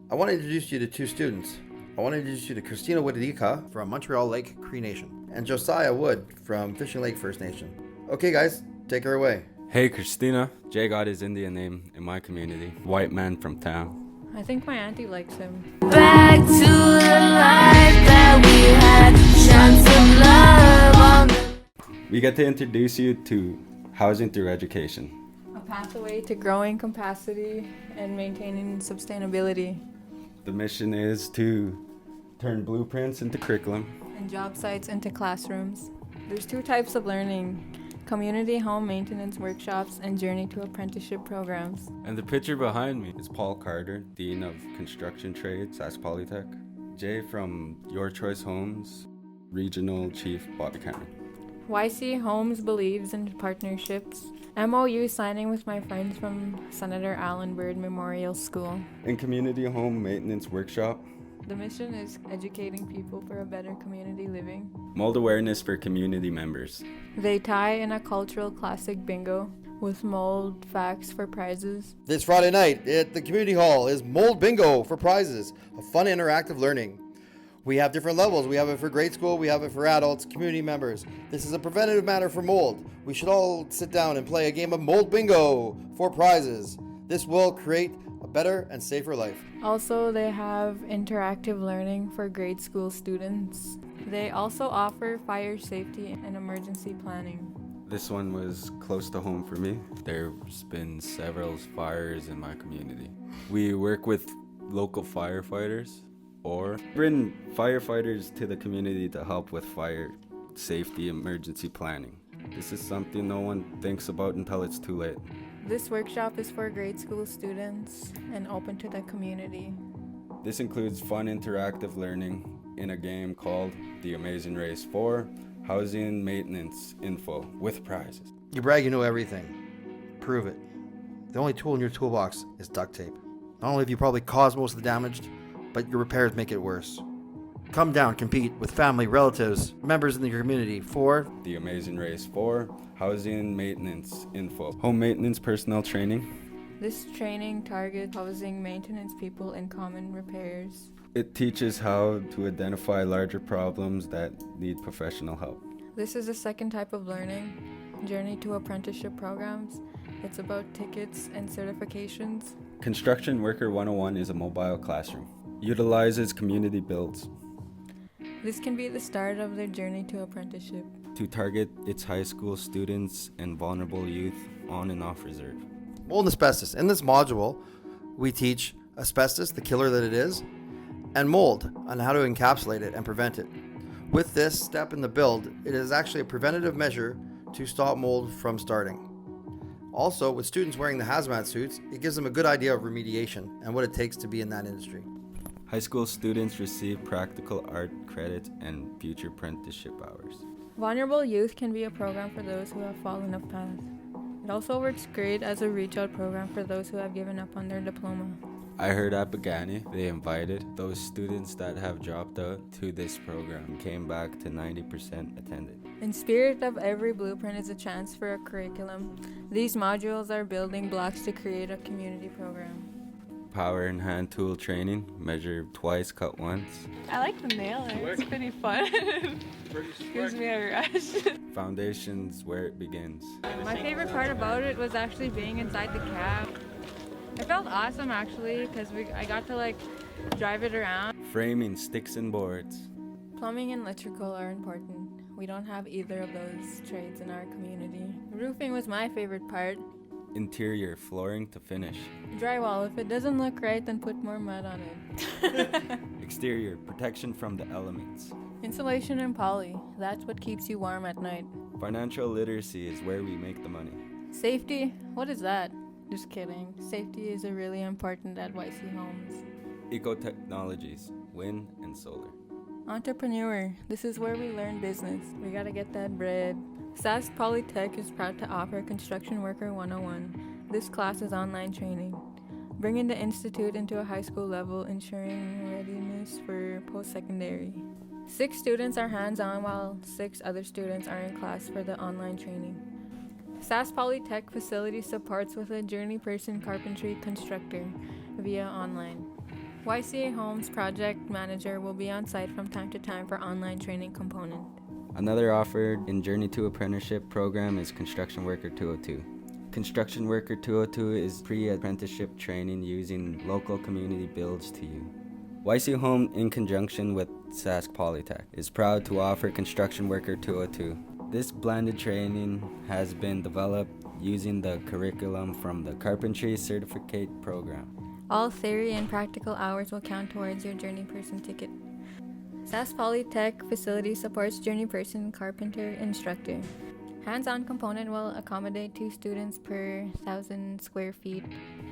I want to introduce you to two students. I want to introduce you to Christina Wadidika from Montreal Lake Cree Nation and Josiah Wood from Fishing Lake First Nation. Okay, guys, take her away. Hey, Christina. Jay got his Indian name in my community. White man from town. I think my auntie likes him. Back to the life that we had. Shine some love on the... We get to introduce you to housing through education. A pathway to growing capacity and maintaining sustainability. The mission is to turn blueprints into curriculum. And job sites into classrooms. There's two types of learning: community home maintenance workshops and journey to apprenticeship programs. And the picture behind me is Paul Carter, Dean of Construction Trades, Sask Polytech. Jay from Your Choice Homes, Regional Chief, Bobby Cameron. YC Homes believes in partnerships. MOU signing with my friends from Senator Allen Byrd Memorial School. In Community Home Maintenance Workshop, The mission is educating people for a better community living. mold awareness for community members. They tie in a cultural classic bingo with mold facts for prizes. This Friday night at the community hall is Mold Bingo for prizes, a fun interactive learning. We have different levels. We have it for grade school, we have it for adults, community members. This is a preventative matter for mold. We should all sit down and play a game of Mold Bingo for prizes. This will create a better and safer life. Also, they have interactive learning for grade school students. They also offer fire safety and emergency planning. This one was close to home for me. There's been several fires in my community. We work with local firefighters or bring firefighters to the community to help with fire safety emergency planning. This is something no one thinks about until it's too late. This workshop is for grade school students and open to the community. This includes fun interactive learning in a game called The Amazing Race 4, Housing Maintenance Info with prizes. You brag you know everything. Prove it. The only tool in your toolbox is duct tape. Not only have you probably caused most of the damage, but your repairs make it worse. Come down, compete with family, relatives, members in your community for The Amazing Race 4, Housing Maintenance Info, Home Maintenance Personnel Training. This training targets housing maintenance people in common repairs. It teaches how to identify larger problems that need professional help. This is the second type of learning, Journey to Apprenticeship Programs. It's about tickets and certifications. Construction Worker 101 is a mobile classroom. Utilizes community builds This can be the start of their journey to apprenticeship. to target its high school students and vulnerable youth on and off reserve. mold and asbestos. In this module, we teach asbestos, the killer that it is, and mold on how to encapsulate it and prevent it. With this step in the build, it is actually a preventative measure to stop mold from starting. Also, with students wearing the hazmat suits, it gives them a good idea of remediation and what it takes to be in that industry. High school students receive practical art credit and future apprenticeship hours. Vulnerable Youth can be a program for those who have fallen off path. It also works great as a reach-out program for those who have given up on their diploma. I heard at Pagani they invited those students that have dropped out to this program and came back to 90% attended. In spirit of every blueprint is a chance for a curriculum. These modules are building blocks to create a community program. Power and hand tool training, measure twice, cut once. I like the mailer. It's pretty fun. Gives me a rush. Foundations where it begins. My favorite part about it was actually being inside the cab. It felt awesome actually because I got to drive it around. Framing, sticks and boards. Plumbing and electrical are important. We don't have either of those trades in our community. Roofing was my favorite part. Interior, flooring to finish. Drywall, if it doesn't look right, then put more mud on it. Exterior, protection from the elements. Insulation and poly, that's what keeps you warm at night. Financial literacy is where we make the money. Safety, what is that? Just kidding. Safety is really important at YC Homes. Eco-technologies, wind and solar. Entrepreneur, this is where we learn business. We gotta get that bread. Sask Polytech is proud to offer Construction Worker 101. This class is online training, bringing the institute into a high school level, ensuring readiness for post-secondary. 6 students are hands-on while 6 other students are in class for the online training. Sask Polytech facility supports with a journey person carpentry constructor via online. YCA Homes project manager will be on site from time to time for online training component. Another offered in Journey to Apprenticeship program is Construction Worker 202. Construction Worker 202 is pre-apprenticeship training using local community builds to you. YC Home, in conjunction with Sask Polytech, is proud to offer Construction Worker 202. This blended training has been developed using the curriculum from the Carpentry Certificate program. All theory and practical hours will count towards your Journey Person ticket. SAS Polytech facility supports Journey Person Carpenter instructor. Hands-on component will accommodate 2 students per 1,000 square feet.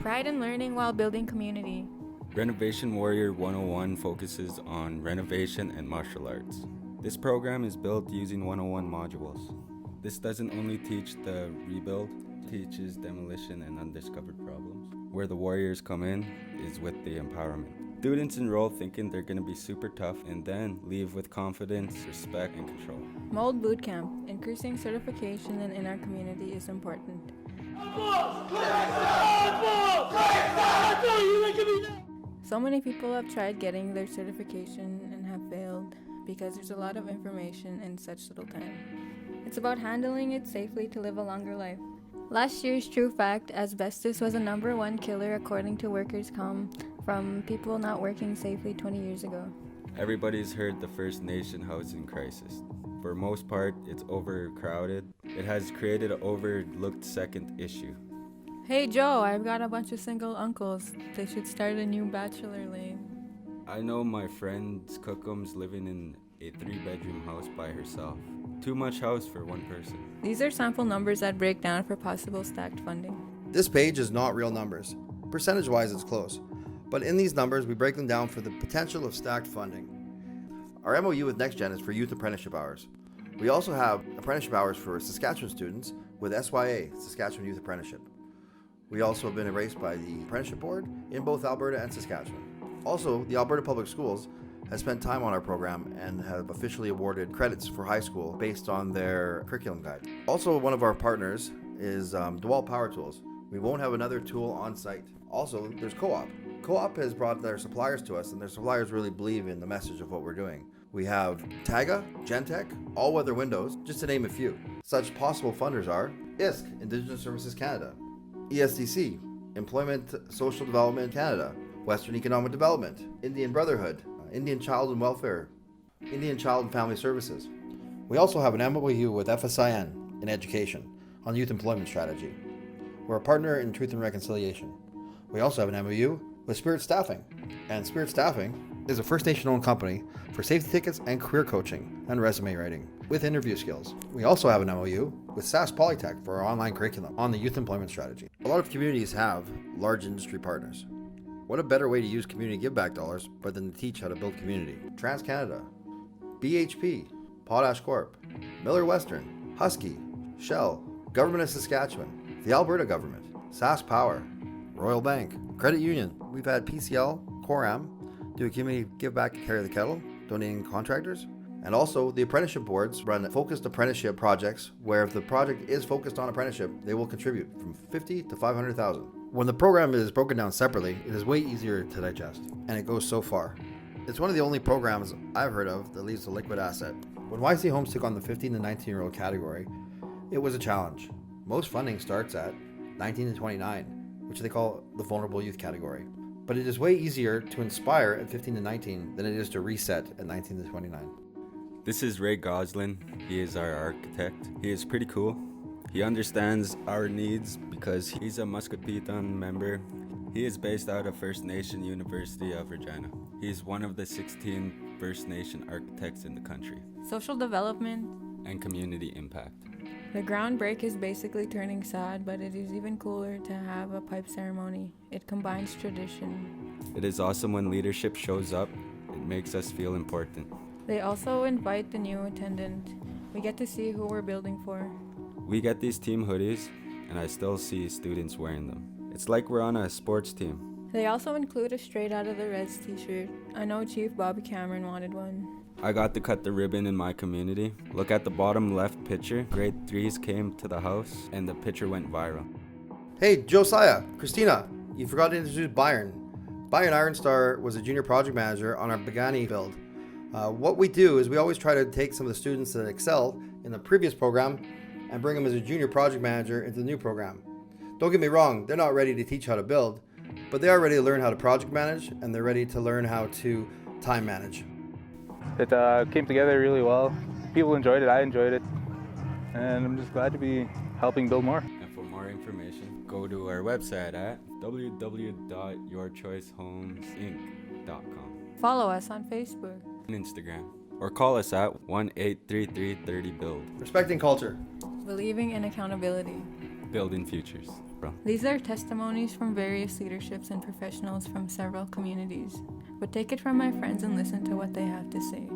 Pride in learning while building community. Renovation Warrior 101 focuses on renovation and martial arts. This program is built using 101 modules. This doesn't only teach the rebuild, it teaches demolition and undiscovered problems. Where the warriors come in is with the empowerment. Students enroll thinking they're going to be super tough and then leave with confidence, respect, and control. Mold Bootcamp. Increasing certification in our community is important. So many people have tried getting their certification and have failed because there's a lot of information in such little time. It's about handling it safely to live a longer life. Last year's true fact, asbestos was a #1 killer according to workers' comp from people not working safely 20 years ago. Everybody's heard the First Nation housing crisis. For most part, it's overcrowded. It has created an overlooked second issue. Hey Joe, I've got a bunch of single uncles. They should start a new bachelor lane. I know my friend's Cookum's living in a 3-bedroom house by herself. Too much house for one person. These are sample numbers that break down for possible stacked funding. This page is not real numbers. Percentage-wise, it's close. But in these numbers, we break them down for the potential of stacked funding. Our MOU with NextGen is for youth apprenticeship hours. We also have apprenticeship hours for Saskatchewan students with SYA, Saskatchewan Youth Apprenticeship. We also have been erased by the Apprenticeship Board in both Alberta and Saskatchewan. Also, the Alberta Public Schools has spent time on our program and have officially awarded credits for high school based on their curriculum guide. Also, one of our partners is DeWalt Power Tools. We won't have another tool on site. Also, there's Co-op. Co-op has brought their suppliers to us, and their suppliers really believe in the message of what we're doing. We have Taga, Gentech, All Weather Windows, just to name a few. Such possible funders are ISC, Indigenous Services Canada, ESDC, Employment Social Development Canada, Western Economic Development, Indian Brotherhood, Indian Child and Welfare, Indian Child and Family Services. We also have an MOU with FSIN in education on youth employment strategy. We're a partner in Truth and Reconciliation. We also have an MOU with Spirit Staffing, and Spirit Staffing is a First Nation-owned company for safety tickets and career coaching and resume writing with interview skills. We also have an MOU with SAS Polytech for our online curriculum on the youth employment strategy. A lot of communities have large industry partners. What a better way to use community give-back dollars but than to teach how to build community. TransCanada, BHP, Potash Corp, Miller Western, Husky, Shell, Government of Saskatchewan, the Alberta Government, SAS Power, Royal Bank, Credit Union. We've had PCL, Coram, do a community give back and carry the kettle, donating contractors. And also the apprenticeship boards run focused apprenticeship projects where if the project is focused on apprenticeship, they will contribute from 50 to 500,000. When the program is broken down separately, it is way easier to digest, and it goes so far. It's one of the only programs I've heard of that leaves a liquid asset. When YC Homes took on the 15 to 19-year-old category, it was a challenge. Most funding starts at 19 to 29, which they call the vulnerable youth category. But it is way easier to inspire at 15 to 19 than it is to reset at 19 to 29. This is Ray Goslin. He is our architect. He is pretty cool. He understands our needs because he's a Muscatpiton member. He is based out of First Nation University of Regina. He's one of the 16 First Nation architects in the country. Social development And community impact. The ground break is basically turning sad, but it is even cooler to have a pipe ceremony. It combines tradition. It is awesome when leadership shows up. It makes us feel important. They also invite the new attendant. We get to see who we're building for. We get these team hoodies, and I still see students wearing them. It's like we're on a sports team. They also include a straight out of the Reds t-shirt. I know Chief Bobby Cameron wanted one. I got to cut the ribbon in my community. Look at the bottom left picture. Grade 3s came to the house, and the picture went viral. Hey, Josiah, Christina, you forgot to introduce Byron. Bayern Ironstar was a junior project manager on our Begani build. What we do is we always try to take some of the students that excel in the previous program and bring them as a junior project manager into the new program. Don't get me wrong, they're not ready to teach how to build, but they are ready to learn how to project manage, and they're ready to learn how to time manage. It came together really well. People enjoyed it, I enjoyed it, and I'm just glad to be helping build more. And for more information, go to our website at www.yourchoicehomesinc.com Follow us on Facebook. and Instagram, or call us at 1-833-30-BUILD. Respecting culture. Believing in accountability. Building futures. These are testimonies from various leaderships and professionals from several communities. But take it from my friends and listen to what they have to say.